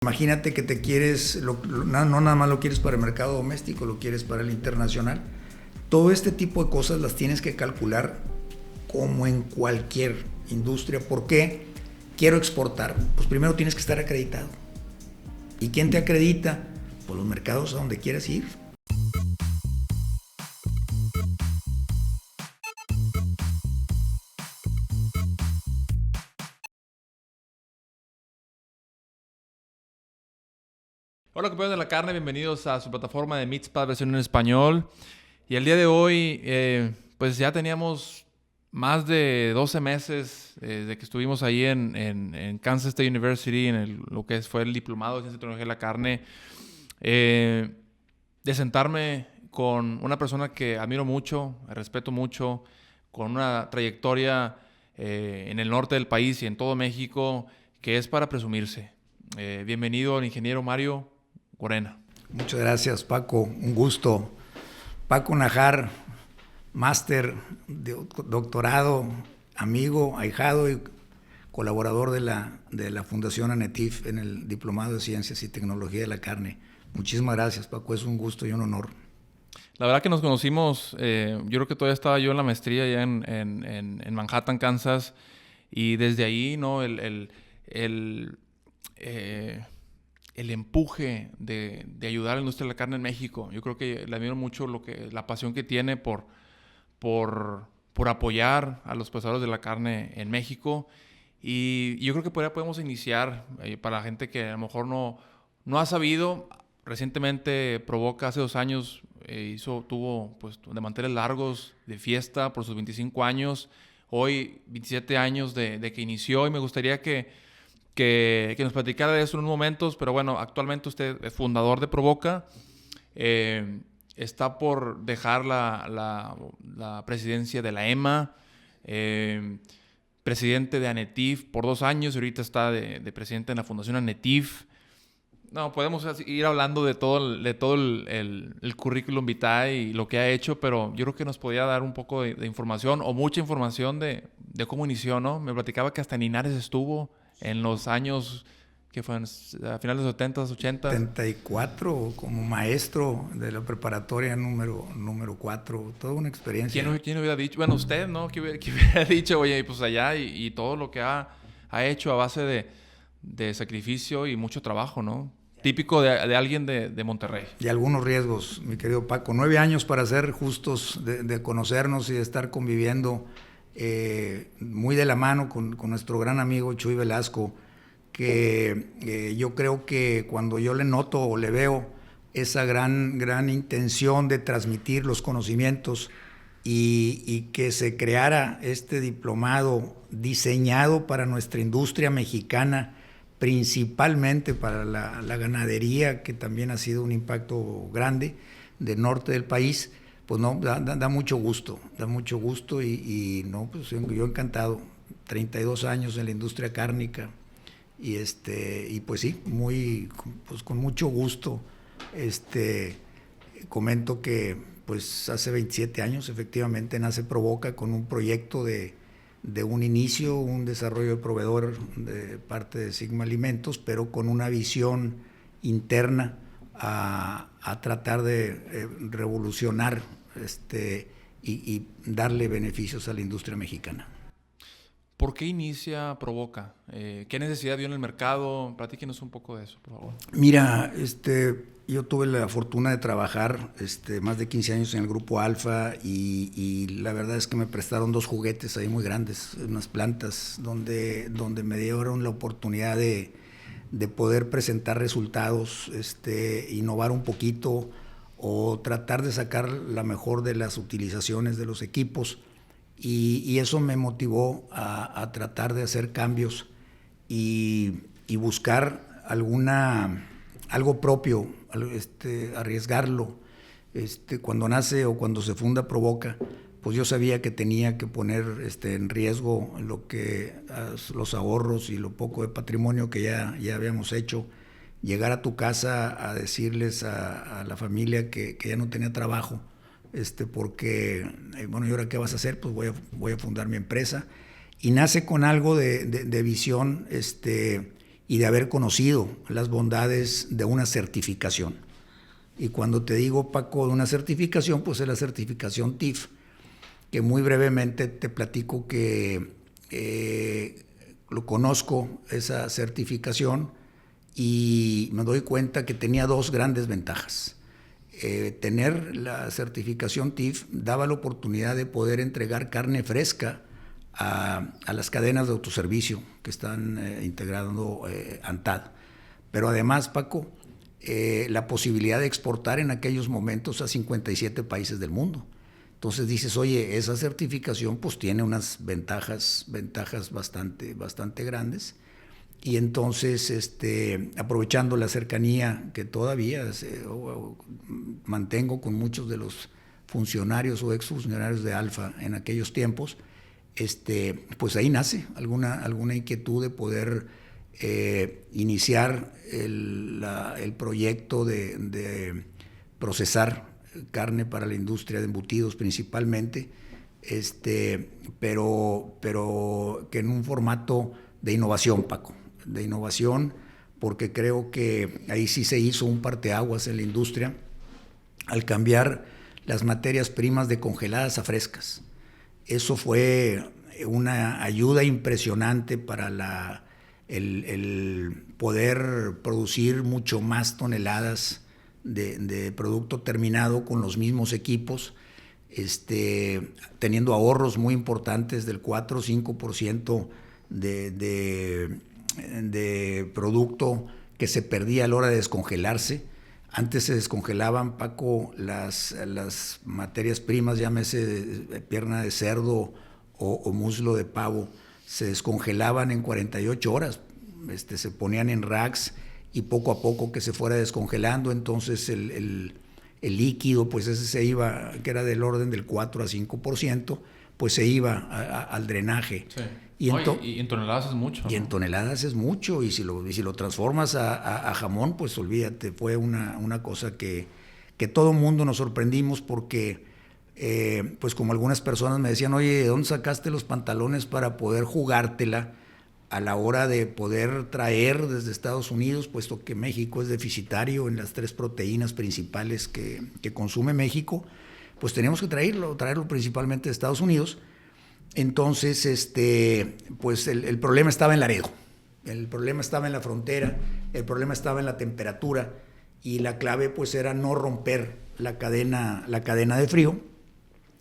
Imagínate que te quieres, no nada más lo quieres para el mercado doméstico, lo quieres para el internacional. Todo este tipo de cosas las tienes que calcular como en cualquier industria. ¿Por qué? Quiero exportar. Pues primero tienes que estar acreditado. ¿Y quién te acredita? Pues los mercados a donde quieras ir. Hola compañeros de la carne, bienvenidos a su plataforma de Meatspad versión en español. Y el día de hoy, pues ya teníamos más de 12 meses de que estuvimos ahí en Kansas State University, lo que fue el diplomado de Ciencia y Tecnología de la Carne, de sentarme con una persona que admiro mucho, respeto mucho, con una trayectoria en el norte del país y en todo México, que es para presumirse. Bienvenido al ingeniero Mario Gorena. Muchas gracias, Paco. Un gusto. Paco Najar, máster, doctorado, amigo, ahijado y colaborador de la Fundación ANETIF en el Diplomado de Ciencias y Tecnología de la Carne. Muchísimas gracias, Paco. Es un gusto y un honor. La verdad que nos conocimos, yo creo que todavía estaba yo en la maestría allá en Manhattan, Kansas, y desde ahí, ¿no? El empuje de ayudar a la industria de la carne en México. Yo creo que le admiro mucho la pasión que tiene por apoyar a los procesadores de la carne en México. Y yo creo que por ahí podemos iniciar, para la gente que a lo mejor no ha sabido. Recientemente Provoca, hace 2 años, tuvo pues, de manteles largos de fiesta por sus 25 años. Hoy, 27 años de que inició, y me gustaría que nos platicara de eso en unos momentos, pero bueno, actualmente usted es fundador de Provoca, está por dejar la presidencia de la EMA, presidente de ANETIF por 2 años, y ahorita está de presidente en la Fundación ANETIF. No, podemos ir hablando de todo el currículum vitae y lo que ha hecho, pero yo creo que nos podía dar un poco de información o mucha información de cómo inició, ¿no? Me platicaba que hasta en Linares estuvo en los años que fueron a finales de los 70s, 80s. 74 como maestro de la preparatoria número 4, toda una experiencia. ¿Quién hubiera dicho? Bueno, usted, ¿no? ¿Qué hubiera dicho? Oye, pues allá y todo lo que ha hecho a base de sacrificio y mucho trabajo, ¿no? Típico de alguien de Monterrey. Y algunos riesgos, mi querido Paco. 9 años para ser justos, de conocernos y de estar conviviendo muy de la mano con nuestro gran amigo Chuy Velasco, que yo creo que cuando yo le noto o le veo esa gran intención de transmitir los conocimientos y que se creara este diplomado diseñado para nuestra industria mexicana, principalmente para la ganadería, que también ha sido un impacto grande del norte del país, pues no, da mucho gusto, y no, pues yo encantado, 32 años en la industria cárnica, y pues sí, pues con mucho gusto, comento que pues hace 27 años efectivamente nace Provoca con un proyecto de un inicio, un desarrollo de proveedor de parte de Sigma Alimentos, pero con una visión interna a tratar de revolucionar y darle beneficios a la industria mexicana. ¿Por qué inicia Provoca? ¿Qué necesidad vio en el mercado? Platíquenos un poco de eso, por favor. Mira, yo tuve la fortuna de trabajar más de 15 años en el Grupo Alfa y la verdad es que me prestaron 2 juguetes ahí muy grandes, unas plantas donde me dieron la oportunidad de poder presentar resultados, innovar un poquito o tratar de sacar la mejor de las utilizaciones de los equipos, y eso me motivó a tratar de hacer cambios y buscar algo propio, arriesgarlo. Cuando nace o cuando se funda Provoca, pues yo sabía que tenía que poner en riesgo los ahorros y lo poco de patrimonio que ya habíamos hecho. Llegar a tu casa a decirles a la familia que ya no tenía trabajo, porque, bueno, ¿y ahora qué vas a hacer? Pues voy a fundar mi empresa. Y nace con algo de visión, y de haber conocido las bondades de una certificación. Y cuando te digo, Paco, de una certificación, pues es la certificación TIF, que muy brevemente te platico que lo conozco, esa certificación, y me doy cuenta que tenía dos grandes ventajas. Tener la certificación TIF daba la oportunidad de poder entregar carne fresca a las cadenas de autoservicio que están integrando ANTAD. Pero además, Paco, la posibilidad de exportar en aquellos momentos a 57 países del mundo. Entonces dices, oye, esa certificación pues tiene unas ventajas bastante grandes. Y entonces, aprovechando la cercanía que todavía mantengo con muchos de los funcionarios o exfuncionarios de Alfa en aquellos tiempos, pues ahí nace alguna inquietud de poder iniciar el proyecto de procesar carne para la industria de embutidos principalmente, pero que en un formato de innovación, Paco, de innovación, porque creo que ahí sí se hizo un parteaguas en la industria al cambiar las materias primas de congeladas a frescas. Eso fue una ayuda impresionante para el poder producir mucho más toneladas de producto terminado con los mismos equipos, teniendo ahorros muy importantes del 4 o 5% de producto que se perdía a la hora de descongelarse. Antes se descongelaban, Paco, las materias primas, llámese pierna de cerdo o muslo de pavo, se descongelaban en 48 horas, se ponían en racks y poco a poco que se fuera descongelando, entonces el líquido, pues ese se iba, que era del orden del 4 a 5%, pues se iba al drenaje. Sí. Y en toneladas es mucho. Y en toneladas es mucho, y si lo transformas a jamón, pues olvídate, fue una cosa que todo mundo nos sorprendimos porque, pues como algunas personas me decían, oye, ¿de dónde sacaste los pantalones para poder jugártela a la hora de poder traer desde Estados Unidos, puesto que México es deficitario en las 3 proteínas principales que consume México? Pues teníamos que traerlo principalmente de Estados Unidos. Entonces, pues el problema estaba en Laredo, el problema estaba en la frontera, el problema estaba en la temperatura, y la clave pues era no romper la cadena de frío.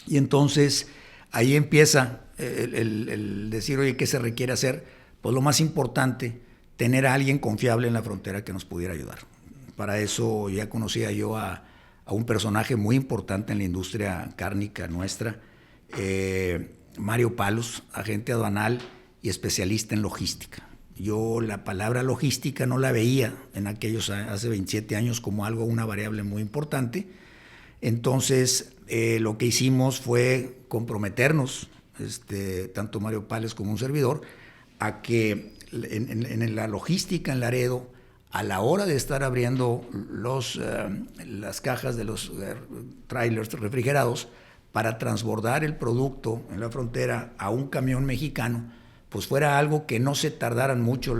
Y entonces ahí empieza el decir, oye, ¿qué se requiere hacer? Pues lo más importante, tener a alguien confiable en la frontera que nos pudiera ayudar. Para eso ya conocía yo a un personaje muy importante en la industria cárnica nuestra, Mario Palos, agente aduanal y especialista en logística. Yo la palabra logística no la veía en hace 27 años como una variable muy importante. Entonces, lo que hicimos fue comprometernos, tanto Mario Palos como un servidor, a que en la logística en Laredo, a la hora de estar abriendo las cajas de los trailers refrigerados para transbordar el producto en la frontera a un camión mexicano, pues fuera algo que no se tardaran mucho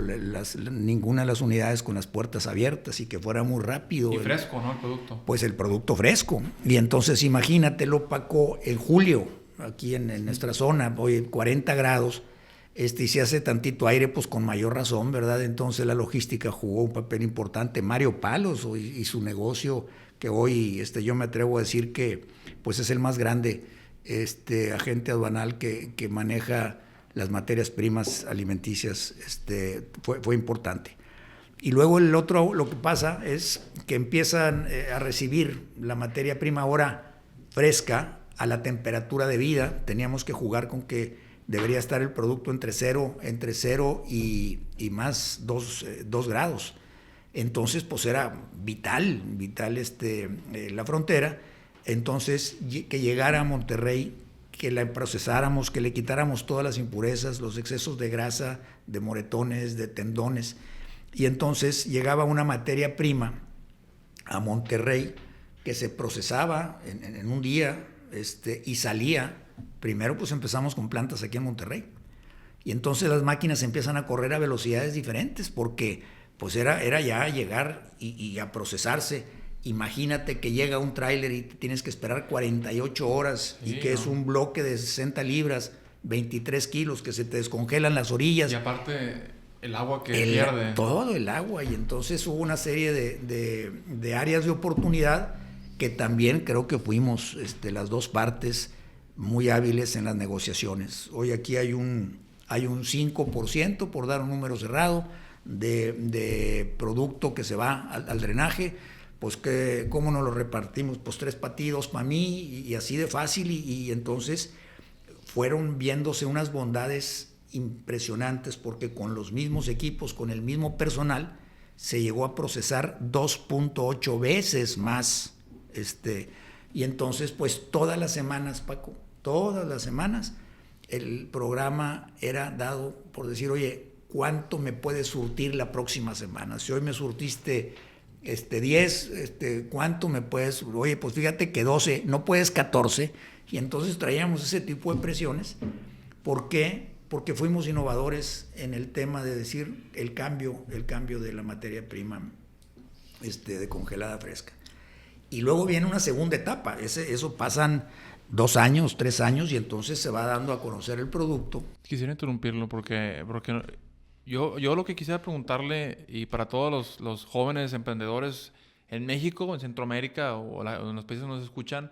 ninguna de las unidades con las puertas abiertas y que fuera muy rápido. Y fresco, ¿no? El producto. Pues el producto fresco. Y entonces imagínatelo, Paco, en julio, aquí en nuestra zona, hoy 40 grados, y si hace tantito aire, pues con mayor razón, ¿verdad? Entonces la logística jugó un papel importante. Mario Palos y su negocio, que hoy yo me atrevo a decir que pues es el más grande agente aduanal que maneja las materias primas alimenticias, fue importante. Y luego lo que pasa es que empiezan a recibir la materia prima ahora fresca a la temperatura debida. Teníamos que jugar con que debería estar el producto entre 0 y más 2 grados. Entonces, pues era vital la frontera. Entonces, que llegara a Monterrey, que la procesáramos, que le quitáramos todas las impurezas, los excesos de grasa, de moretones, de tendones. Y entonces llegaba una materia prima a Monterrey que se procesaba en un día y salía. Primero pues empezamos con plantas aquí en Monterrey Y entonces las máquinas empiezan a correr a velocidades diferentes porque pues era ya llegar y a procesarse. Imagínate que llega un tráiler y tienes que esperar 48 horas y que es un bloque de 60 libras, 23 kilos, que se te descongelan las orillas. Y aparte el agua que pierde. Todo el agua. Y entonces hubo una serie de áreas de oportunidad que también creo que fuimos las dos partes muy hábiles en las negociaciones. Hoy aquí hay un 5%, por dar un número cerrado, de producto que se va al drenaje. Pues que cómo nos lo repartimos, pues 3 para ti, 2 para mí, y así de fácil, y entonces fueron viéndose unas bondades impresionantes porque con los mismos equipos, con el mismo personal, se llegó a procesar 2.8 veces más, y entonces pues todas las semanas, Paco, todas las semanas, el programa era dado por decir, oye, ¿cuánto me puedes surtir la próxima semana? Si hoy me surtiste 10, ¿cuánto me puedes? Oye, pues fíjate que 12, no puedes 14. Y entonces traíamos ese tipo de presiones. ¿Por qué? Porque fuimos innovadores en el tema de decir el cambio de la materia prima de congelada fresca. Y luego viene una segunda etapa. Eso pasan 2 años, 3 años, y entonces se va dando a conocer el producto. Quisiera interrumpirlo porque yo lo que quisiera preguntarle, y para todos los jóvenes emprendedores en México, en Centroamérica o en los países que nos escuchan,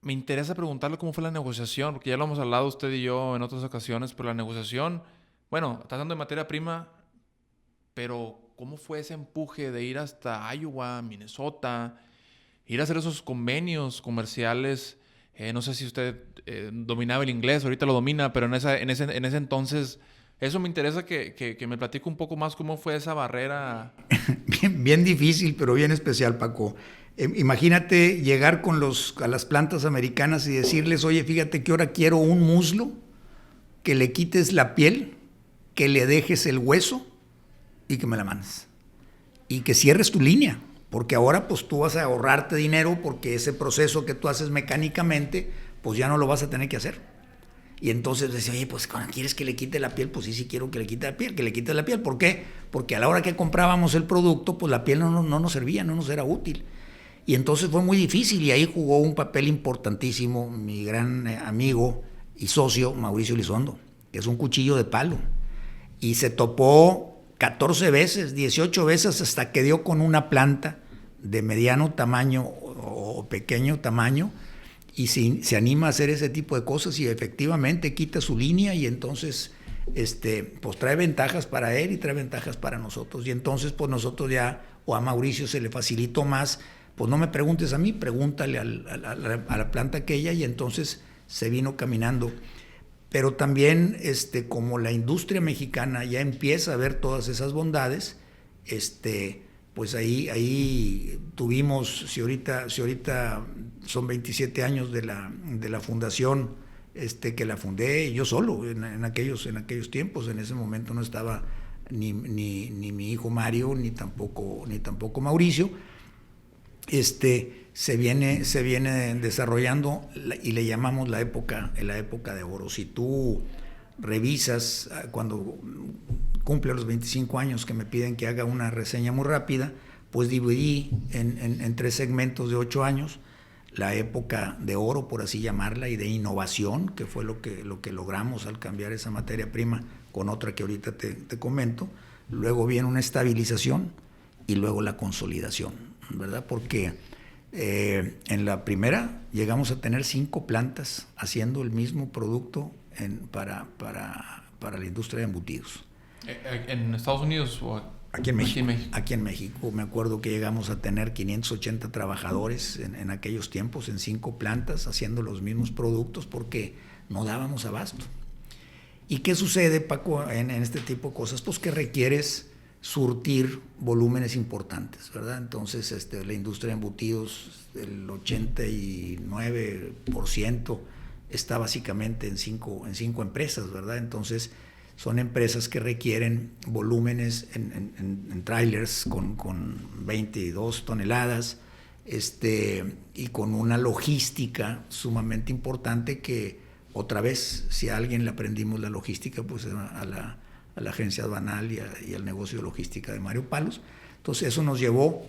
me interesa preguntarle cómo fue la negociación, porque ya lo hemos hablado usted y yo en otras ocasiones, pero la negociación, bueno, está hablando de materia prima, pero ¿cómo fue ese empuje de ir hasta Iowa, Minnesota, ir a hacer esos convenios comerciales? No sé si usted dominaba el inglés, ahorita lo domina, pero en ese entonces... Eso me interesa que me platique un poco más cómo fue esa barrera. Bien difícil, pero bien especial, Paco. Imagínate llegar a las plantas americanas y decirles, oye, fíjate que ahora quiero un muslo, que le quites la piel, que le dejes el hueso y que me la mandes. Y que cierres tu línea, porque ahora pues tú vas a ahorrarte dinero porque ese proceso que tú haces mecánicamente, pues ya no lo vas a tener que hacer. Y entonces decía, oye, pues cuando quieres que le quite la piel, pues sí quiero que le quite la piel, que le quite la piel. ¿Por qué? Porque a la hora que comprábamos el producto, pues la piel no nos servía, no nos era útil. Y entonces fue muy difícil y ahí jugó un papel importantísimo mi gran amigo y socio Mauricio Elizondo, que es un cuchillo de palo. Y se topó 14 veces, 18 veces hasta que dio con una planta de mediano tamaño o pequeño tamaño, y se anima a hacer ese tipo de cosas y efectivamente quita su línea y entonces pues trae ventajas para él y trae ventajas para nosotros. Y entonces pues nosotros ya, o a Mauricio se le facilitó más, pues no me preguntes a mí, pregúntale a la planta aquella, y entonces se vino caminando. Pero también como la industria mexicana ya empieza a ver todas esas bondades, pues ahí tuvimos, si ahorita son 27 años de la fundación, que la fundé yo solo en aquellos tiempos. En ese momento no estaba ni mi hijo Mario, ni tampoco Mauricio. Se viene desarrollando y le llamamos la época de oro. Si tú revisas cuando cumple los 25 años que me piden que haga una reseña muy rápida, pues dividí en 3 segmentos de 8 años, la época de oro, por así llamarla, y de innovación, que fue lo que logramos al cambiar esa materia prima con otra que ahorita te comento. Luego viene una estabilización y luego la consolidación, ¿verdad? Porque en la primera llegamos a tener 5 plantas haciendo el mismo producto para la industria de embutidos. ¿En Estados Unidos o aquí en México? Aquí en México. Me acuerdo que llegamos a tener 580 trabajadores en aquellos tiempos, en 5 plantas, haciendo los mismos productos porque no dábamos abasto. ¿Y qué sucede, Paco, en este tipo de cosas? Pues que requieres surtir volúmenes importantes, ¿verdad? Entonces, la industria de embutidos, el 89% está básicamente en cinco empresas, ¿verdad? Entonces, son empresas que requieren volúmenes en trailers con 22 toneladas, y con una logística sumamente importante que otra vez, si a alguien le aprendimos la logística, pues a la agencia aduanal y al negocio de logística de Mario Palos. Entonces eso nos llevó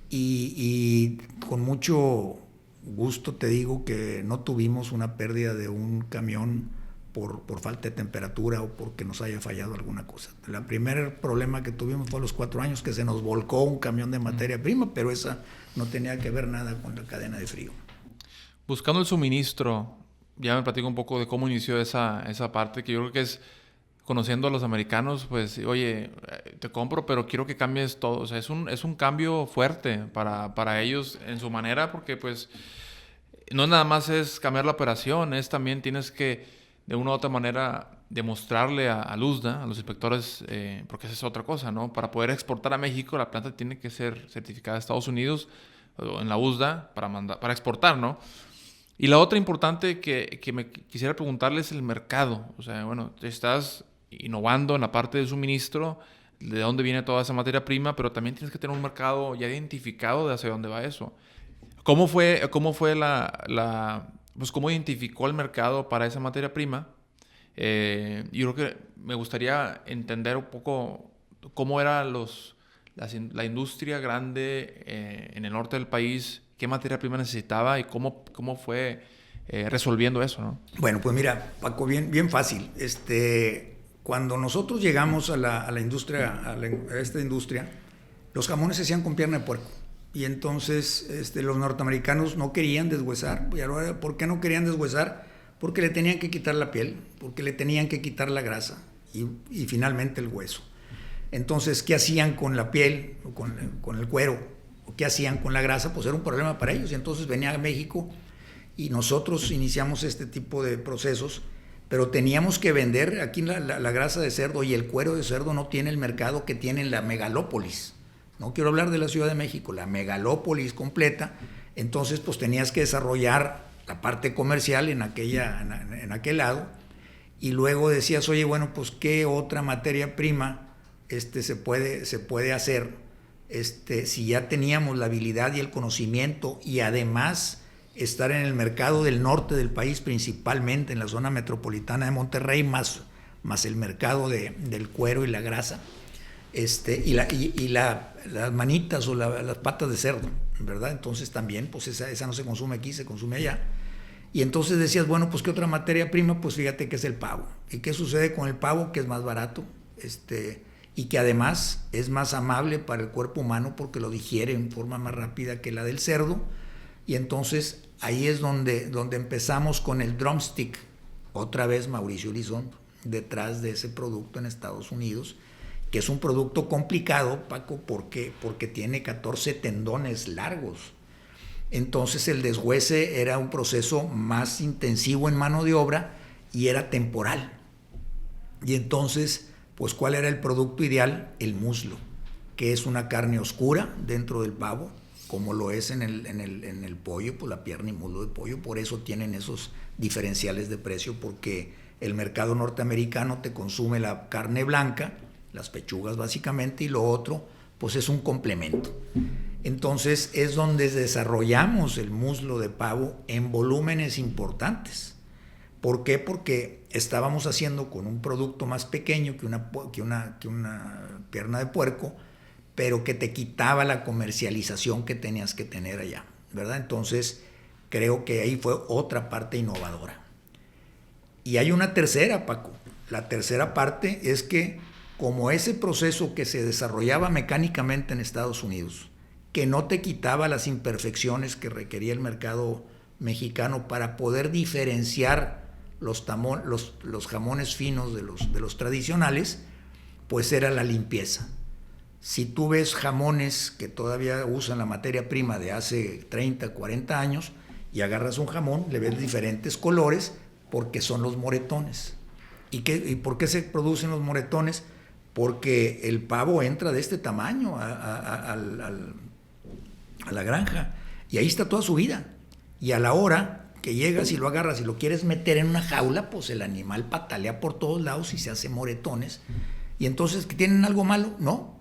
y con mucho gusto te digo que no tuvimos una pérdida de un camión por falta de temperatura o porque nos haya fallado alguna cosa. El primer problema que tuvimos fue a los 4 años que se nos volcó un camión de materia prima, pero esa no tenía que ver nada con la cadena de frío. Buscando el suministro, ya me platico un poco de cómo inició esa parte, que yo creo que es, conociendo a los americanos, pues, oye, te compro, pero quiero que cambies todo. O sea, es un cambio fuerte para ellos en su manera, porque pues no nada más es cambiar la operación, es también tienes que de una u otra manera demostrarle a Luzda, a los inspectores, porque esa es otra cosa, ¿no? Para poder exportar a México, la planta tiene que ser certificada a Estados Unidos, o en la USDA, para exportar, ¿no? Y la otra importante que me quisiera preguntarle es el mercado. O sea, bueno, te estás innovando en la parte del suministro, de dónde viene toda esa materia prima, pero también tienes que tener un mercado ya identificado de hacia dónde va eso. ¿Cómo fue pues cómo identificó el mercado para esa materia prima? Yo creo que me gustaría entender un poco cómo era la industria grande en el norte del país, qué materia prima necesitaba y cómo fue resolviendo eso, ¿no? Bueno, pues mira, Paco, bien fácil. Cuando nosotros llegamos a la industria, a esta industria, los jamones se hacían con pierna de puerco. Y entonces los norteamericanos no querían deshuesar. Y ahora, ¿por qué no querían deshuesar? Porque le tenían que quitar la piel, porque le tenían que quitar la grasa y finalmente el hueso. Entonces, ¿qué hacían con la piel, con el cuero? ¿Qué hacían con la grasa? Pues era un problema para ellos. Y entonces venía a México y nosotros iniciamos este tipo de procesos, pero teníamos que vender. Aquí la grasa de cerdo y el cuero de cerdo no tiene el mercado que tiene en la megalópolis. No quiero hablar de la Ciudad de México, la megalópolis completa. Entonces, pues tenías que desarrollar la parte comercial en aquel lado. Y luego decías, oye, bueno, pues ¿qué otra materia prima se puede hacer? Si ya teníamos la habilidad y el conocimiento y además estar en el mercado del norte del país, principalmente en la zona metropolitana de Monterrey, más el mercado del cuero y la grasa, y las manitas o las patas de cerdo, ¿verdad? Entonces también, pues esa no se consume aquí, se consume allá. Y entonces decías, bueno, pues ¿qué otra materia prima? Pues fíjate que es el pavo. ¿Y qué sucede con el pavo? Que es más barato, y que además es más amable para el cuerpo humano porque lo digiere en forma más rápida que la del cerdo. Y entonces ahí es donde empezamos con el drumstick. Otra vez Mauricio Elizondo, detrás de ese producto en Estados Unidos, que es un producto complicado, Paco, porque tiene 14 tendones largos. Entonces el deshuese era un proceso más intensivo en mano de obra y era temporal. Y entonces, pues, ¿cuál era el producto ideal? El muslo, que es una carne oscura dentro del pavo, como lo es en el pollo, pues la pierna y muslo de pollo. Por eso tienen esos diferenciales de precio, porque el mercado norteamericano te consume la carne blanca, las pechugas básicamente, y lo otro pues es un complemento. Entonces es donde desarrollamos el muslo de pavo en volúmenes importantes. ¿Por qué? Porque estábamos haciendo con un producto más pequeño que una pierna de puerco, pero que te quitaba la comercialización que tenías que tener allá, ¿verdad? Entonces creo que ahí fue otra parte innovadora. Y hay una tercera, Paco. La tercera parte es que, como ese proceso que se desarrollaba mecánicamente en Estados Unidos, que no te quitaba las imperfecciones que requería el mercado mexicano para poder diferenciar los jamones finos de los tradicionales, pues era la limpieza. Si tú ves jamones que todavía usan la materia prima de hace 30, 40 años y agarras un jamón, le ves diferentes colores porque son los moretones. ¿Y por qué se producen los moretones? Porque el pavo entra de este tamaño a la granja y ahí está toda su vida. Y a la hora que llegas y lo agarras y lo quieres meter en una jaula, pues el animal patalea por todos lados y se hace moretones. Y entonces, ¿que tienen algo malo? No.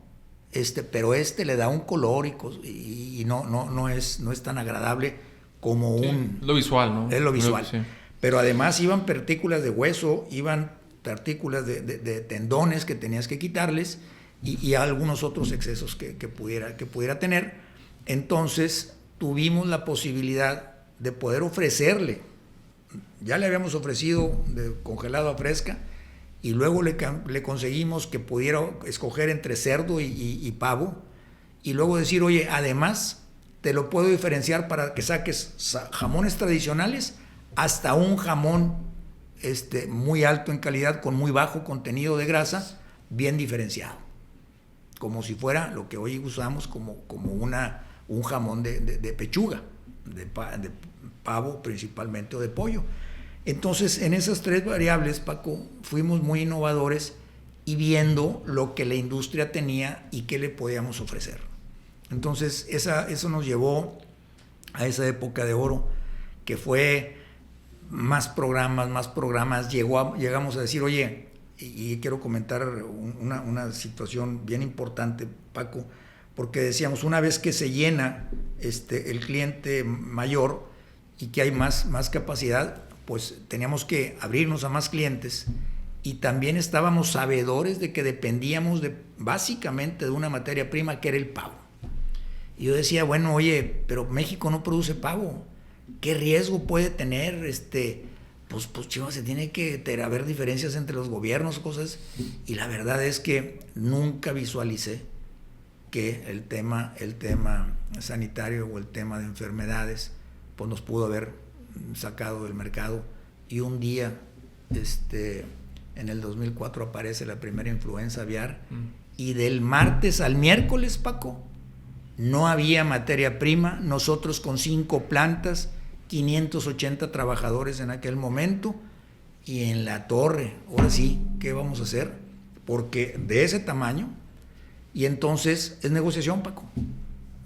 Pero le da un color y no es tan agradable como sí, lo visual, ¿no? Es lo visual. Sí. pero además iban partículas de hueso, iban partículas de tendones que tenías que quitarles y algunos otros excesos que pudiera tener. Entonces tuvimos la posibilidad de poder ofrecerle, ya le habíamos ofrecido de congelado a fresca, y luego le conseguimos que pudiera escoger entre cerdo y pavo, y luego decir, oye, además te lo puedo diferenciar para que saques jamones tradicionales hasta un jamón muy alto en calidad, con muy bajo contenido de grasa, bien diferenciado, como si fuera lo que hoy usamos como un jamón de pechuga, de pavo principalmente, o de pollo. Entonces, en esas tres variables, Paco, fuimos muy innovadores y viendo lo que la industria tenía y qué le podíamos ofrecer. Entonces, eso nos llevó a esa época de oro, que fue más programas, llegamos a decir, oye, y quiero comentar una situación bien importante, Paco, porque decíamos, una vez que se llena el cliente mayor y que hay más capacidad, pues teníamos que abrirnos a más clientes, y también estábamos sabedores de que dependíamos básicamente de una materia prima que era el pavo. Y yo decía, bueno, oye, pero México no produce pavo, ¿qué riesgo puede tener? Pues chico, se tiene que haber diferencias entre los gobiernos, cosas, y la verdad es que nunca visualicé que el tema sanitario o el tema de enfermedades pues nos pudo haber sacado del mercado. Y un día en el 2004 aparece la primera influenza aviar, y del martes al miércoles, Paco, no había materia prima. Nosotros con 5 plantas, 580 trabajadores en aquel momento, y en la torre, ahora sí, ¿qué vamos a hacer? Porque de ese tamaño. Y entonces es negociación, Paco,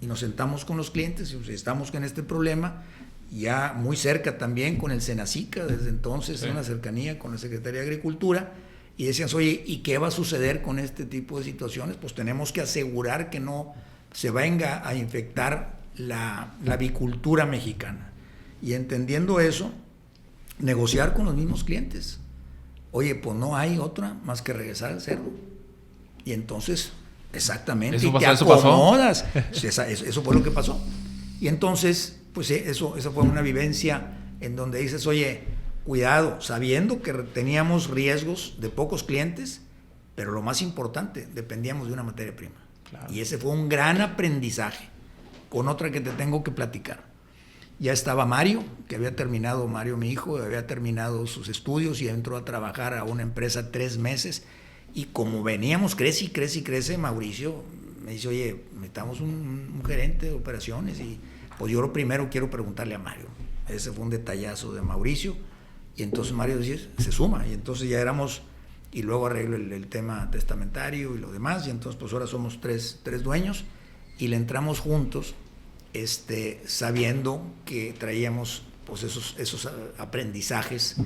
y nos sentamos con los clientes y estamos con este problema, ya muy cerca también con el Senacica, desde entonces, en una cercanía con la Secretaría de Agricultura, y decían, oye, ¿y qué va a suceder con este tipo de situaciones? Pues tenemos que asegurar que no se venga a infectar la avicultura mexicana. Y entendiendo eso, negociar con los mismos clientes. Oye, pues no hay otra más que regresar al cerdo. Y entonces, exactamente, y te acomodas. Eso fue lo que pasó. Y entonces, pues esa fue una vivencia en donde dices, oye, cuidado, sabiendo que teníamos riesgos de pocos clientes, pero lo más importante, dependíamos de una materia prima. Claro. Y ese fue un gran aprendizaje. Con otra que te tengo que platicar. Ya estaba Mario, Mario, mi hijo, había terminado sus estudios y entró a trabajar a una empresa 3 meses. Y como veníamos, crece, Mauricio me dice, oye, necesitamos un gerente de operaciones. Y pues yo lo primero quiero preguntarle a Mario. Ese fue un detallazo de Mauricio. Y entonces Mario decía, se suma. Y entonces ya éramos, y luego arreglo el tema testamentario y lo demás. Y entonces pues ahora somos tres dueños. Y le entramos juntos, sabiendo que traíamos pues esos aprendizajes,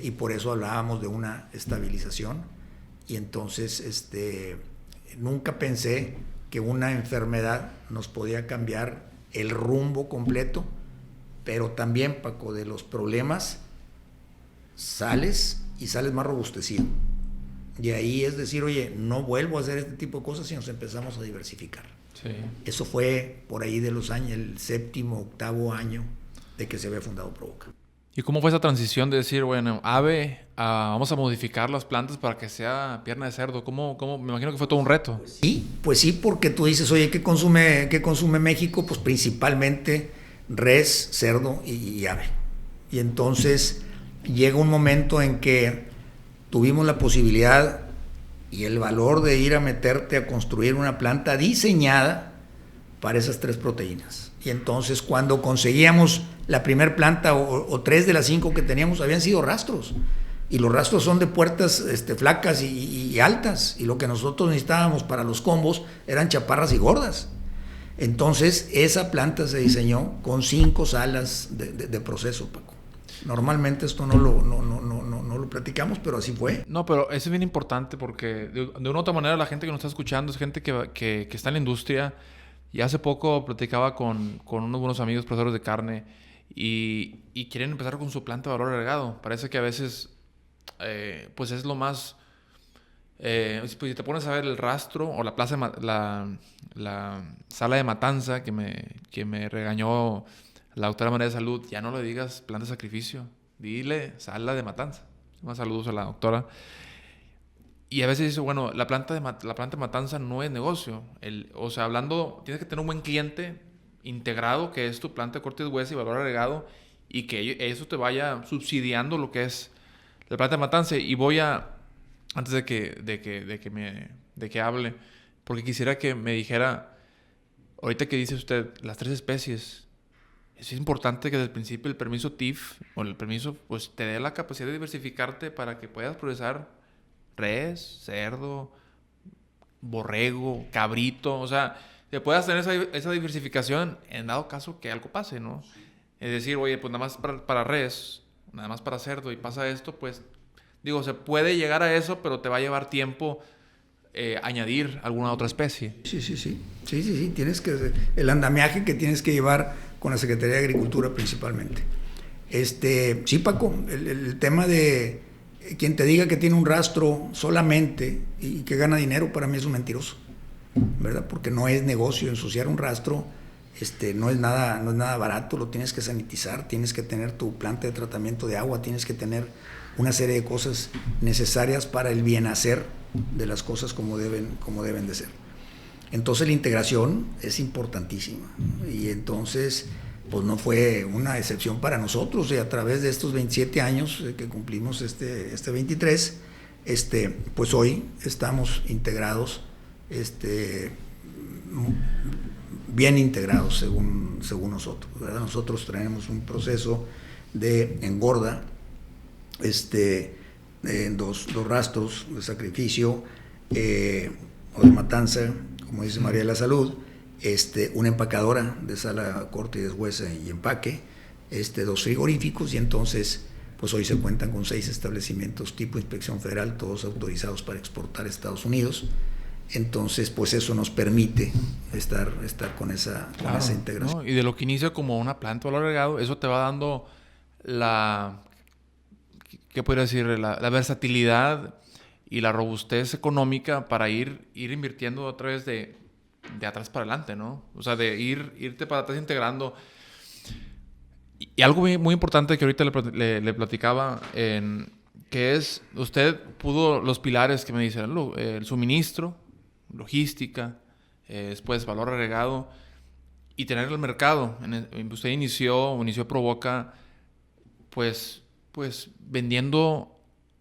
y por eso hablábamos de una estabilización. Y entonces nunca pensé que una enfermedad nos podía cambiar el rumbo completo, pero también, Paco, de los problemas sales más robustecido. Y ahí es decir, oye, no vuelvo a hacer este tipo de cosas, y nos empezamos a diversificar. Sí. Eso fue por ahí de los años, el 7º, 8º año de que se había fundado Provoca. ¿Y cómo fue esa transición de decir, bueno, vamos a modificar las plantas para que sea pierna de cerdo? ¿Cómo? Me imagino que fue todo un reto. Pues sí, porque tú dices, oye, ¿qué consume México? Pues principalmente res, cerdo y ave. Y entonces llega un momento en que tuvimos la posibilidad y el valor de ir a meterte a construir una planta diseñada para esas 3 proteínas. Y entonces cuando conseguíamos la primer planta o 3 de las 5 que teníamos habían sido rastros. Y los rastros son de puertas flacas y altas. Y lo que nosotros necesitábamos para los combos eran chaparras y gordas. Entonces esa planta se diseñó con 5 salas de proceso, Paco. Normalmente esto no lo platicamos, pero así fue. No, pero eso es bien importante porque de una u otra manera la gente que nos está escuchando es gente que está en la industria. Y hace poco platicaba con unos buenos amigos profesores de carne y quieren empezar con su planta de valor agregado. Parece que a veces pues es lo más... pues si te pones a ver el rastro o la plaza la sala de matanza que me regañó la doctora María de Salud, ya no le digas planta de sacrificio, dile sala de matanza. Más saludos a la doctora. Y a veces dice, bueno, la planta de matanza no es negocio. O sea, tienes que tener un buen cliente integrado, que es tu planta de corte de hueso y valor agregado, y que eso te vaya subsidiando lo que es la planta de matanza. Y antes de que hable, porque quisiera que me dijera, ahorita que dice usted, las 3 especies, es importante que desde el principio el permiso TIF, o el permiso, pues te dé la capacidad de diversificarte para que puedas procesar res, cerdo, borrego, cabrito, o sea, que puedas tener esa diversificación en dado caso que algo pase, ¿no? Es decir, oye, pues nada más para res, nada más para cerdo y pasa esto, pues, digo, se puede llegar a eso, pero te va a llevar tiempo añadir alguna otra especie. Sí, tienes que... El andamiaje que tienes que llevar con la Secretaría de Agricultura principalmente. Sí, Paco, el tema de quien te diga que tiene un rastro solamente y que gana dinero, para mí es un mentiroso, ¿verdad? Porque no es negocio ensuciar un rastro, no es nada barato, lo tienes que sanitizar, tienes que tener tu planta de tratamiento de agua, tienes que tener una serie de cosas necesarias para el bien hacer de las cosas como deben de ser. Entonces la integración es importantísima y entonces pues no fue una excepción para nosotros, y a través de estos 27 años que cumplimos este 23, pues hoy estamos integrados, bien integrados según nosotros, ¿verdad? Nosotros tenemos un proceso de engorda, dos rastros de sacrificio o de matanza, como dice María de la Salud, una empacadora de sala, corte y deshuesa y empaque, 2 frigoríficos, y entonces pues hoy se cuentan con 6 establecimientos tipo inspección federal, todos autorizados para exportar a Estados Unidos. Entonces pues eso nos permite estar con esa integración, ¿no? Y de lo que inicia como una planta de valor agregado, eso te va dando ¿qué podría decir? La versatilidad y la robustez económica para ir invirtiendo otra vez de atrás para adelante, ¿no? O sea, de irte para atrás integrando. Y algo muy, muy importante que ahorita le platicaba, que es, usted pudo, los pilares que me dicen, el suministro, logística, después valor agregado y tener el mercado. Usted inició Provoca, pues vendiendo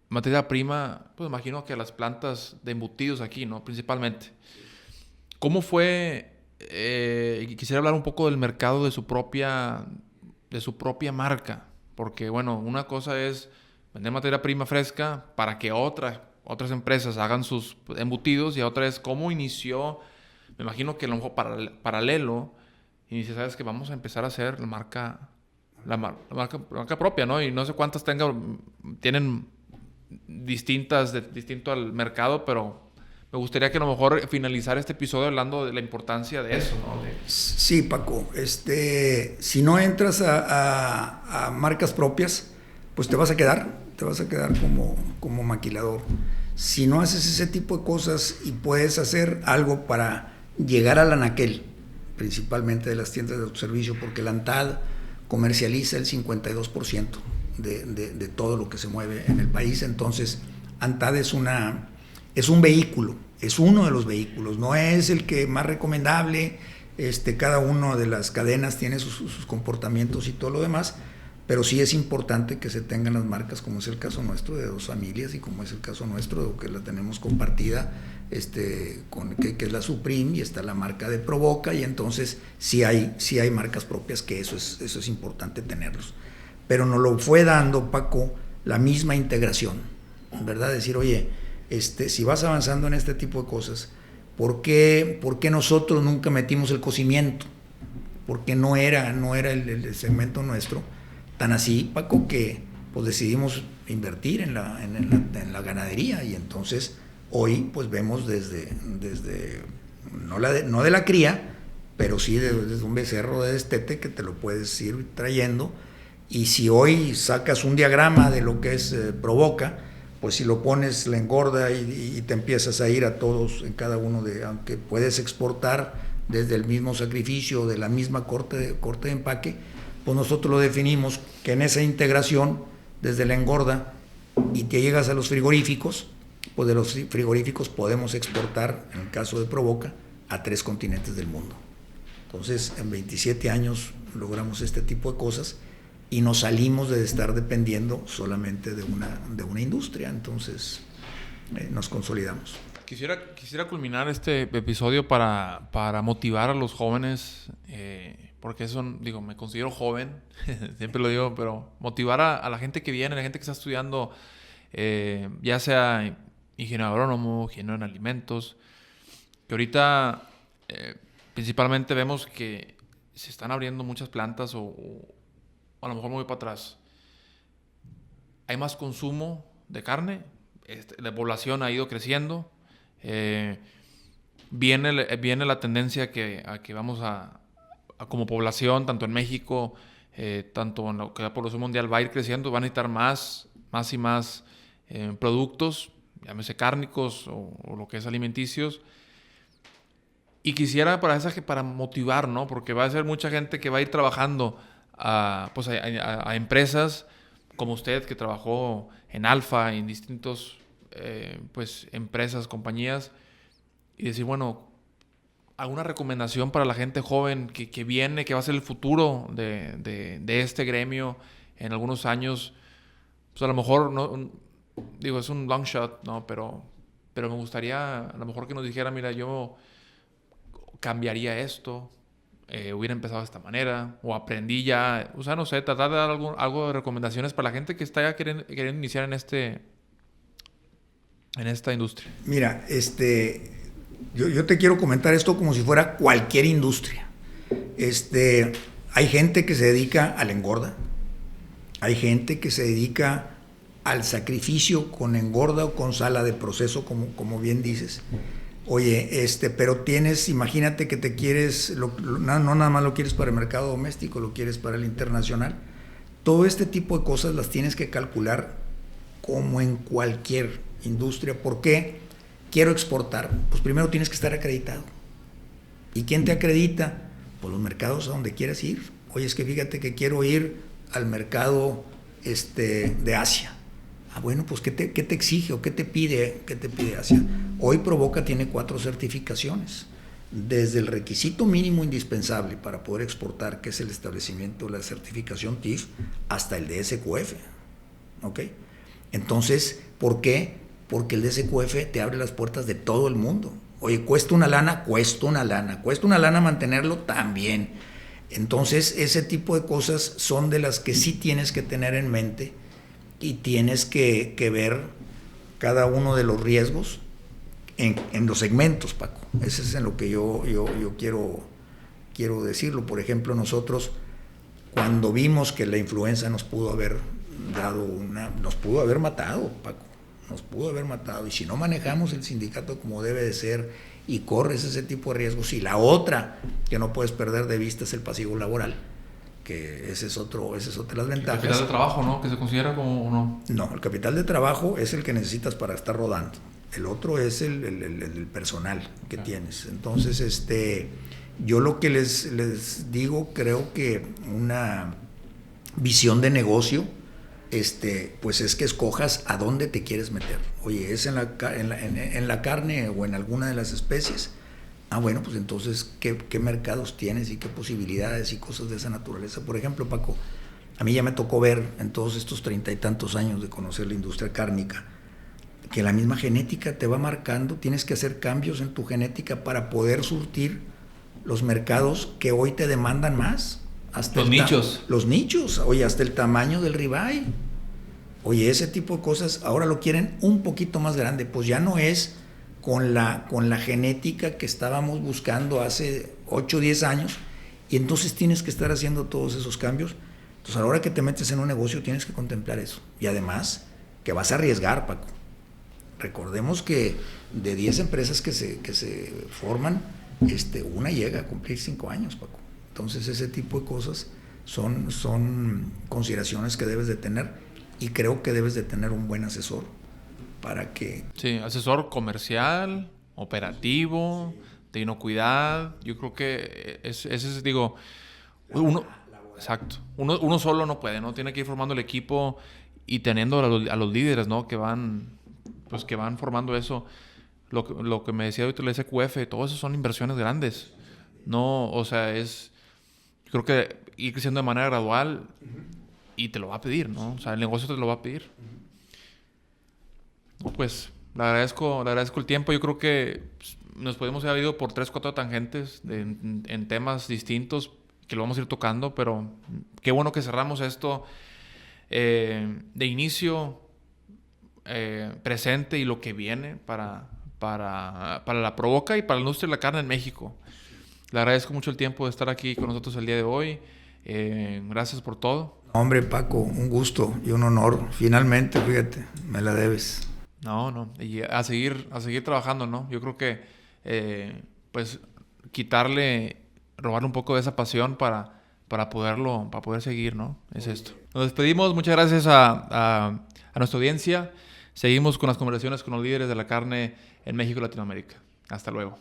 materia prima, pues imagino que a las plantas de embutidos aquí, ¿no? Principalmente. ¿Cómo fue? Quisiera hablar un poco del mercado de su propia marca, porque bueno, una cosa es vender materia prima fresca para que otras empresas hagan sus embutidos, y otra es cómo inició. Me imagino que a lo mejor paralelo inicia, sabes que vamos a empezar a hacer la marca propia, ¿no? Y no sé cuántas tienen distinto al mercado, pero me gustaría que a lo mejor finalizar este episodio hablando de la importancia de eso, ¿no? Sí, Paco. Si no entras a marcas propias, pues te vas a quedar como maquilador. Si no haces ese tipo de cosas y puedes hacer algo para llegar al anaquel, principalmente de las tiendas de autoservicio, porque la ANTAD comercializa el 52% de todo lo que se mueve en el país. Entonces, ANTAD es un vehículo, es uno de los vehículos, no es el que más recomendable. Cada una de las cadenas tiene sus comportamientos y todo lo demás, pero sí es importante que se tengan las marcas, como es el caso nuestro de Dos Familias y como es el caso nuestro que la tenemos compartida, que es la Supreme, y está la marca de Provoca, y entonces sí hay marcas propias, que eso es importante tenerlos. Pero nos lo fue dando, Paco, la misma integración, ¿verdad? Decir, oye, si vas avanzando en este tipo de cosas, ¿por qué nosotros nunca metimos el cocimiento? Porque no era el segmento nuestro. Tan así, Paco, que pues decidimos invertir en la ganadería, y entonces hoy pues vemos desde no de la cría, pero sí desde un becerro de destete que te lo puedes ir trayendo. Y si hoy sacas un diagrama de lo que es Provoca, pues si lo pones, le engorda y te empiezas a ir a todos en cada uno aunque puedes exportar desde el mismo sacrificio, de la misma corte de empaque, pues nosotros lo definimos que en esa integración, desde la engorda y te llegas a los frigoríficos, pues de los frigoríficos podemos exportar, en el caso de Provoca, a 3 continentes del mundo. Entonces, en 27 años logramos este tipo de cosas y nos salimos de estar dependiendo solamente de una industria. Entonces, nos consolidamos. Quisiera culminar este episodio para motivar a los jóvenes, porque me considero joven, siempre lo digo, pero motivar a la gente que viene, a la gente que está estudiando, ya sea ingeniero agrónomo, ingeniero en alimentos, que ahorita principalmente vemos que se están abriendo muchas plantas o a lo mejor me voy para atrás. Hay más consumo de carne, la población ha ido creciendo, viene la tendencia a que vamos a como población, tanto en México, tanto en lo que la población mundial va a ir creciendo, van a necesitar más y más productos, llámese cárnicos o lo que es alimenticios. Y quisiera para motivar, ¿no? Porque va a ser mucha gente que va a ir trabajando a empresas como usted, que trabajó en Alfa, en distintos empresas, compañías, y decir, bueno, alguna recomendación para la gente joven que viene, que va a ser el futuro de este gremio en algunos años. Pues a lo mejor, no, digo, es un long shot, ¿no? Pero me gustaría a lo mejor que nos dijera, mira, yo cambiaría esto, hubiera empezado de esta manera, o aprendí ya, o sea, no sé, tratar de dar algo de recomendaciones para la gente que está ya queriendo iniciar en esta industria. Mira, yo te quiero comentar esto como si fuera cualquier industria. Hay gente que se dedica a la engorda, hay gente que se dedica al sacrificio con engorda o con sala de proceso, como bien dices. Oye, pero imagínate que te quieres, no nada más lo quieres para el mercado doméstico, lo quieres para el internacional. Todo este tipo de cosas las tienes que calcular como en cualquier industria. ¿Por qué? Quiero exportar. Pues primero tienes que estar acreditado. ¿Y quién te acredita? Pues los mercados a donde quieras ir. Oye, es que fíjate que quiero ir al mercado de Asia. Ah, bueno, pues ¿qué te exige o qué te pide Asia? Hoy Provoca tiene 4 certificaciones. Desde el requisito mínimo indispensable para poder exportar, que es el establecimiento de la certificación TIF, hasta el DSQF. ¿Ok? Entonces, ¿por qué? Porque el DSQF te abre las puertas de todo el mundo. Oye, cuesta una lana mantenerlo también. Entonces, ese tipo de cosas son de las que sí tienes que tener en mente y tienes que ver cada uno de los riesgos en los segmentos, Paco. Ese es en lo que yo quiero decirlo. Por ejemplo, nosotros, cuando vimos que la influenza nos pudo haber matado, Paco, nos pudo haber matado, y si no manejamos el sindicato como debe de ser y corres ese tipo de riesgos, y la otra que no puedes perder de vista es el pasivo laboral, que esa es otra de las ventajas. El capital de trabajo, ¿no? ¿Que se considera como no? No, el capital de trabajo es el que necesitas para estar rodando. El otro es el personal que tienes. Entonces, yo lo que les digo, creo que una visión de negocio, pues es que escojas a dónde te quieres meter. Oye, ¿es en la carne o en alguna de las especies? Ah, bueno, pues entonces, ¿qué mercados tienes y qué posibilidades y cosas de esa naturaleza? Por ejemplo, Paco, a mí ya me tocó ver en todos estos 30 y tantos años de conocer la industria cárnica, que la misma genética te va marcando, tienes que hacer cambios en tu genética para poder surtir los mercados que hoy te demandan más. Hasta los nichos. Los nichos, oye, hasta el tamaño del ribeye. Oye, ese tipo de cosas ahora lo quieren un poquito más grande, pues ya no es con la genética que estábamos buscando hace 8 o 10 años, y entonces tienes que estar haciendo todos esos cambios. Entonces a la hora que te metes en un negocio tienes que contemplar eso, y además que vas a arriesgar, Paco. Recordemos que de 10 empresas que se forman, una llega a cumplir 5 años, Paco. Entonces ese tipo de cosas son consideraciones que debes de tener, y creo que debes de tener un buen asesor para que... Sí, asesor comercial, operativo, de inocuidad. Yo creo que ese es, digo, uno, exacto, uno solo no puede, ¿no? Tiene que ir formando el equipo y teniendo a los líderes, ¿no? Que van formando eso. Lo que me decía ahorita el SQF, todo eso son inversiones grandes. No, o sea, yo creo que ir creciendo de manera gradual y te lo va a pedir, ¿no? O sea, el negocio te lo va a pedir. Pues le agradezco el tiempo. Yo creo que nos podemos haber ido por 3, 4 tangentes en temas distintos que lo vamos a ir tocando, pero qué bueno que cerramos esto de inicio, presente y lo que viene para la Provoca y para la industria de la carne en México. Le agradezco mucho el tiempo de estar aquí con nosotros el día de hoy. Gracias por todo. Hombre, Paco, un gusto y un honor. Finalmente, fíjate, me la debes. No. Y a seguir trabajando, ¿no? Yo creo que, pues, robarle un poco de esa pasión para poder seguir, ¿no? Es esto. Nos despedimos. Muchas gracias a nuestra audiencia. Seguimos con las conversaciones con los líderes de la carne en México y Latinoamérica. Hasta luego.